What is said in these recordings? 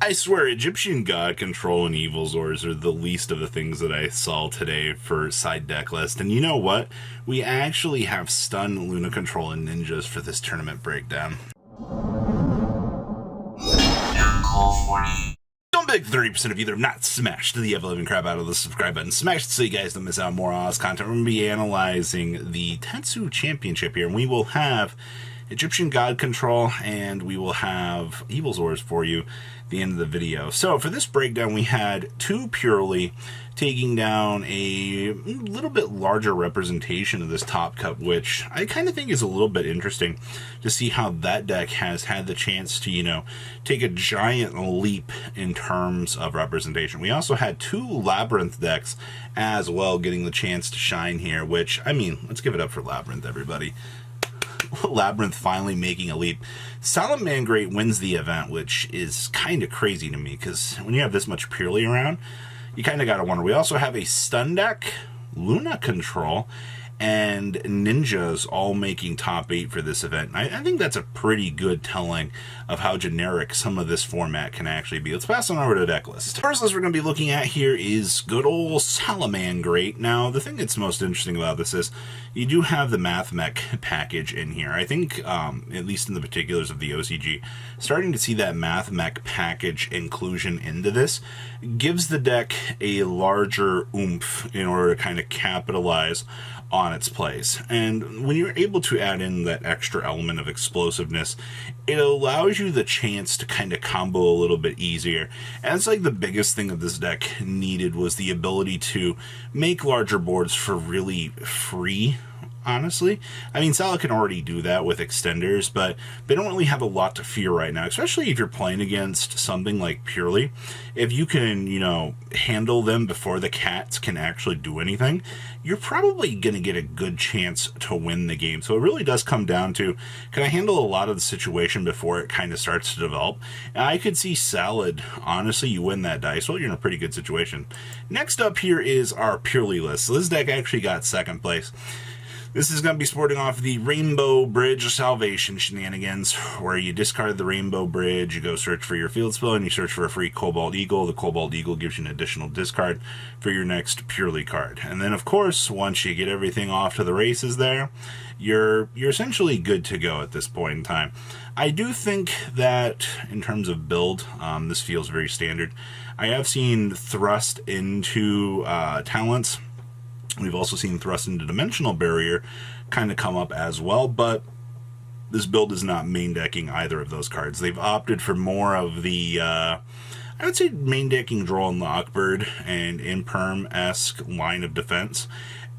I swear, Egyptian God Control and Evilswarms are the least of the things that I saw today for side deck list. And you know what? We actually have Stun, Luna Control, and Ninjas for this tournament breakdown. Don't beg 30% of you that have not smashed the ever-living crap out of the subscribe button. Smash it so you guys don't miss out on more Oz content. We're going to be analyzing the Tetsu Championship here, and we will have Egyptian God Control, and we will have Evilswarms for you at the end of the video. So for this breakdown, we had two Purrely taking down a little bit larger representation of this top cut, which I kind of think is a little bit interesting to see how that deck has had the chance to, you know, take a giant leap in terms of representation. We also had two Labyrinth decks as well getting the chance to shine here, which, I mean, let's give it up for Labyrinth, everybody. Labyrinth finally making a leap. Salamangreat wins the event, which is kind of crazy to me, because when you have this much Purrely around, you kind of got to wonder. We also have a Stun deck, Luna Control, and Ninjas all making top 8 for this event. I think that's a pretty good telling of how generic some of this format can actually be. Let's pass on over to the deck list. First list we're going to be looking at here is good old Salamangreat. Now, the thing that's most interesting about this is you do have the Math Mech package in here. I think, at least in the particulars of the OCG, starting to see that Math Mech package inclusion into this gives the deck a larger oomph in order to kind of capitalize on its place. And when you're able to add in that extra element of explosiveness, it allows you the chance to kind of combo a little bit easier. And it's like the biggest thing that this deck needed was the ability to make larger boards for really free, honestly. I mean, Sala can already do that with extenders, but they don't really have a lot to fear right now, especially if you're playing against something like Purrely. If you can, you know, handle them before the cats can actually do anything, you're probably going to get a good chance to win the game. So it really does come down to, can I handle a lot of the situation before it kind of starts to develop? And I could see Salad, honestly, you win that dice, well, you're in a pretty good situation. Next up here is our Purrely list. So this deck actually got second place. This is going to be sporting off the Rainbow Bridge of Salvation shenanigans, where you discard the Rainbow Bridge, you go search for your field spell, and you search for a free Cobalt Eagle. The Cobalt Eagle gives you an additional discard for your next Purrely card. And then, of course, once you get everything off to the races there, you're essentially good to go at this point in time. I do think that, in terms of build, this feels very standard. I have seen thrust into talents. We've also seen thrust into Dimensional Barrier kind of come up as well, but this build is not main decking either of those cards. They've opted for more of the, I would say, main decking Draw and Lockbird and Imperm-esque line of defense.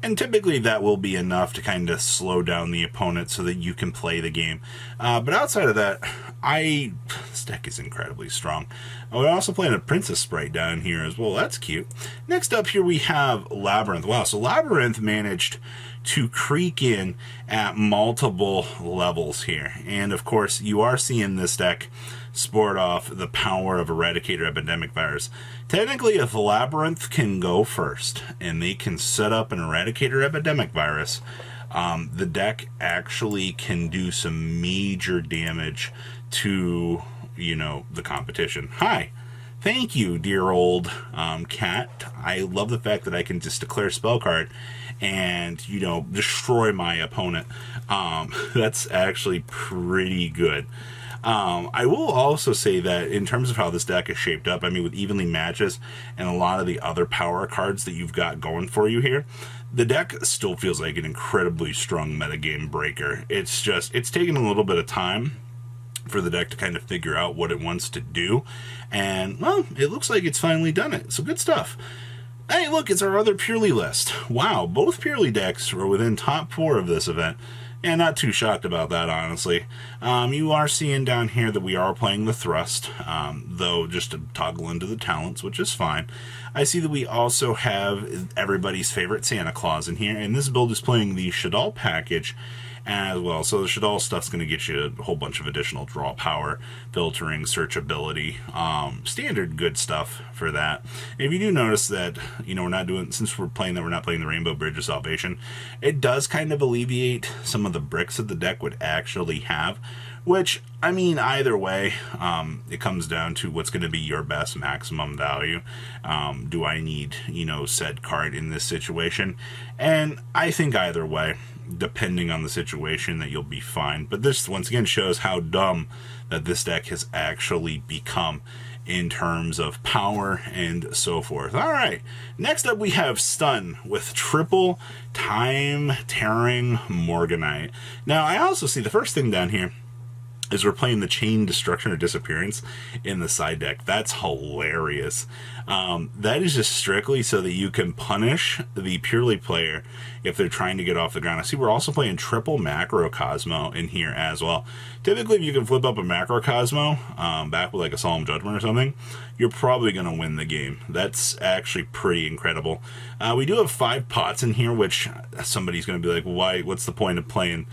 And typically that will be enough to kind of slow down the opponent so that you can play the game. But outside of that, this deck is incredibly strong. We're also playing a Princess Sprite down here as well. That's cute. Next up here we have Labyrinth. Wow, so Labyrinth managed to creak in at multiple levels here. And of course, you are seeing this deck sport off the power of Eradicator Epidemic Virus. Technically, if Labyrinth can go first and they can set up an Eradicator Epidemic Virus, the deck actually can do some major damage to, you know, the competition. Hi. Thank you, dear old cat. I love the fact that I can just declare spell card and, you know, destroy my opponent. That's actually pretty good. I will also say that in terms of how this deck is shaped up, I mean, with Evenly Matches and a lot of the other power cards that you've got going for you here, the deck still feels like an incredibly strong metagame breaker. It's just, it's taken a little bit of time for the deck to kind of figure out what it wants to do. And, well, it looks like it's finally done it. So good stuff. Hey, look, it's our other Purrely list. Wow, both Purrely decks were within top 4 of this event. And not too shocked about that, honestly. You are seeing down here that we are playing the Thrust, though just to toggle into the talents, which is fine. I see that we also have everybody's favorite Santa Claus in here, and this build is playing the Shadal package as well. So the Shaddoll stuff's going to get you a whole bunch of additional draw power, filtering, searchability, standard good stuff for that. If you do notice that, we're not doing, since we're playing that, we're not playing the Rainbow Bridge of Salvation, it does kind of alleviate some of the bricks that the deck would actually have, which, I mean, either way, it comes down to what's going to be your best maximum value. Do I need, said card in this situation? And I think either way, depending on the situation, that you'll be fine. But this, once again, shows how dumb that this deck has actually become in terms of power and so forth. All right, next up we have Stun with triple Time Tearing Morganite. Now, I also see the first thing down here is we're playing the Chain Destruction or Disappearance in the side deck. That's hilarious. That is just strictly so that you can punish the Purrely player if they're trying to get off the ground. I see we're also playing triple Macrocosmo in here as well. Typically, if you can flip up a Macrocosmo back with like a Solemn Judgment or something, you're probably going to win the game. That's actually pretty incredible. We do have 5 pots in here, which somebody's going to be like, why? What's the point of playing?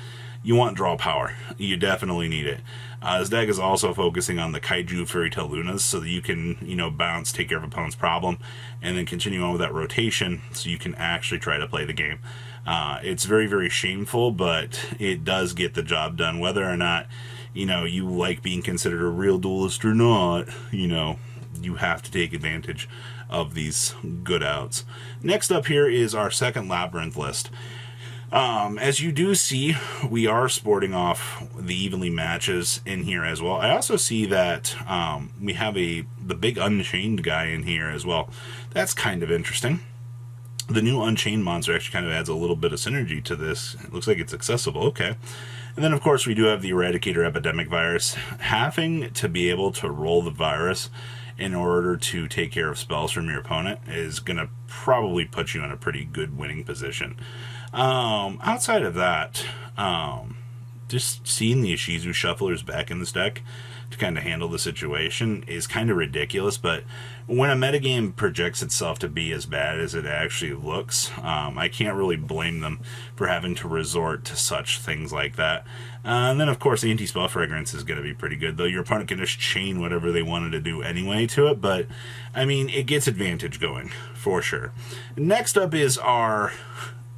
You want draw power. You definitely need it. This deck is also focusing on the Kaiju Fairy Tale Lunas so that you can, bounce, take care of opponent's problem, and then continue on with that rotation so you can actually try to play the game. It's very, very shameful, but it does get the job done. Whether or not, you like being considered a real duelist or not, you have to take advantage of these good outs. Next up here is our second Labyrinth list. As you do see, we are sporting off the evenly matches in here as well. I also see that we have the big Unchained guy in here as well. That's kind of interesting. The new Unchained monster actually kind of adds a little bit of synergy to this. It looks like it's accessible. Okay. And then, of course, we do have the Eradicator Epidemic Virus. Having to be able to roll the virus in order to take care of spells from your opponent is going to probably put you in a pretty good winning position. Outside of that, just seeing the Ishizu Shufflers back in this deck to kind of handle the situation is kind of ridiculous, but when a metagame projects itself to be as bad as it actually looks, I can't really blame them for having to resort to such things like that. And then, of course, the Anti-Spell Fragrance is going to be pretty good, though your opponent can just chain whatever they wanted to do anyway to it, but, I mean, it gets advantage going, for sure. Next up is our...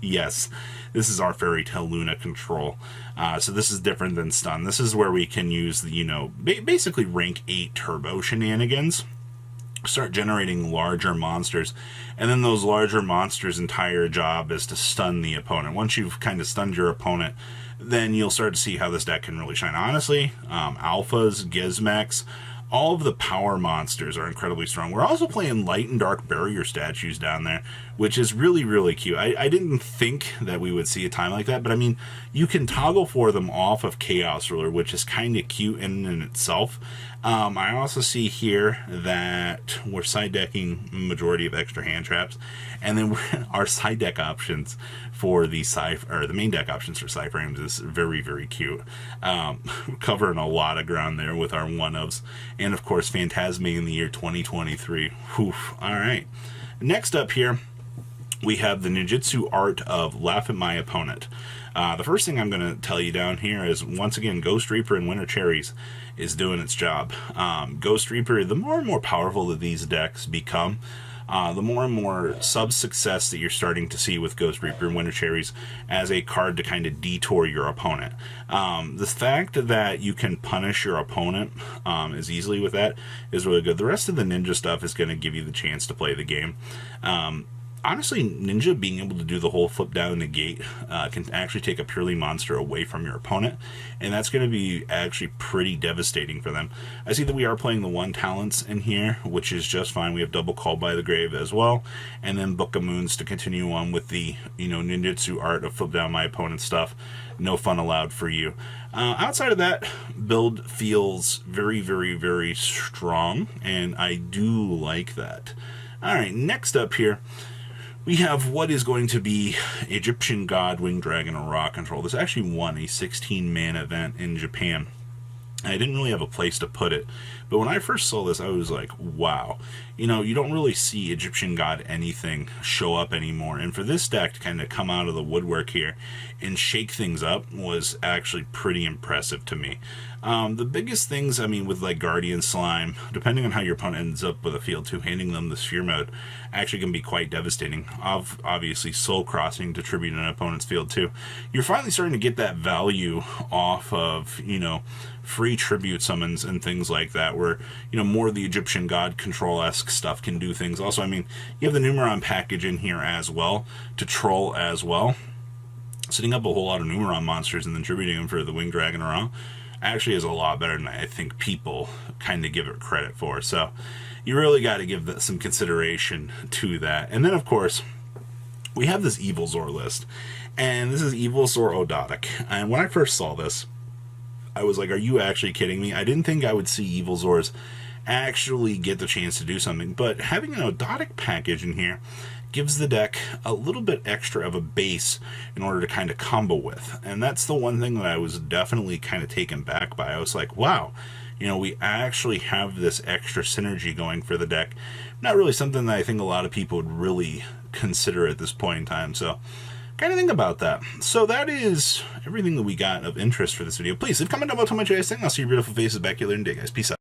Yes, this is our Fairy Tale Luna control. So this is different than Stun. This is where we can use the, basically rank 8 turbo shenanigans. Start generating larger monsters. And then those larger monsters' entire job is to stun the opponent. Once you've kind of stunned your opponent, then you'll start to see how this deck can really shine. Honestly, Alphas, Gizmex, all of the power monsters are incredibly strong. We're also playing Light and Dark Barrier statues down there, which is really, really cute. I didn't think that we would see a time like that, but I mean, you can toggle for them off of Chaos Ruler, which is kind of cute in itself. I also see here that we're side decking majority of extra hand traps, and then our side deck options for the main deck options for Cyframes is very, very cute. Covering a lot of ground there with our one-ofs, and of course Phantasme in the year 2023. Whew. All right. Next up here, we have the ninjutsu art of Laugh at My Opponent. The first thing I'm going to tell you down here is, once again, Ghost Reaper and Winter Cherries is doing its job. Ghost Reaper, the more and more powerful that these decks become, the more and more sub-success that you're starting to see with Ghost Reaper and Winter Cherries as a card to kind of detour your opponent. The fact that you can punish your opponent as easily with that is really good. The rest of the ninja stuff is going to give you the chance to play the game. Honestly, Ninja being able to do the whole flip down negate can actually take a Purrely monster away from your opponent, and that's going to be actually pretty devastating for them. I see that we are playing the 1 talents in here, which is just fine. We have double Call by the Grave as well, and then Book of Moons to continue on with the ninjutsu art of flip down my opponent's stuff. No fun allowed for you. Outside of that, build feels very, very, very strong, and I do like that. All right, next up here, we have what is going to be Egyptian God, Winged Dragon, or Rock Control. This actually won a 16-man event in Japan. I didn't really have a place to put it, But when I first saw this, I was like, wow. You know, you don't really see Egyptian God anything show up anymore. And for this deck to kind of come out of the woodwork here and shake things up was actually pretty impressive to me. The biggest things, I mean, with like Guardian Slime, depending on how your opponent ends up with a field 2, handing them the Sphere mode actually can be quite devastating. Obviously, Soul Crossing to tribute an opponent's field 2. You're finally starting to get that value off of, you know, free tribute summons and things like that, where, you know, more of the Egyptian God control-esque stuff can do things. Also, I mean, you have the Numeron package in here as well to troll as well. Setting up a whole lot of Numeron monsters and then tributing them for the Winged Dragon around actually is a lot better than I think people kind of give it credit for. So you really got to give some consideration to that. And then, of course, we have this Evilswarm list. And this is Evilswarm Odotic. And when I first saw this, I was like, are you actually kidding me? I didn't think I would see Evilswarms actually get the chance to do something. But having an Odotic package in here gives the deck a little bit extra of a base in order to kind of combo with. And that's the one thing that I was definitely kind of taken back by. I was like, wow, you know, we actually have this extra synergy going for the deck. Not really something that I think a lot of people would really consider at this point in time. So kind of think about that. So that is everything that we got of interest for this video. Please leave a comment about how much you guys think. I'll see your beautiful faces back here later in the day, guys. Peace out.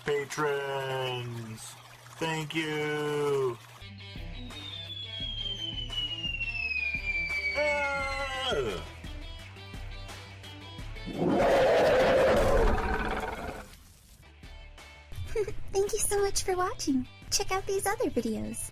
Patrons, thank you. Thank you so much for watching. Check out these other videos.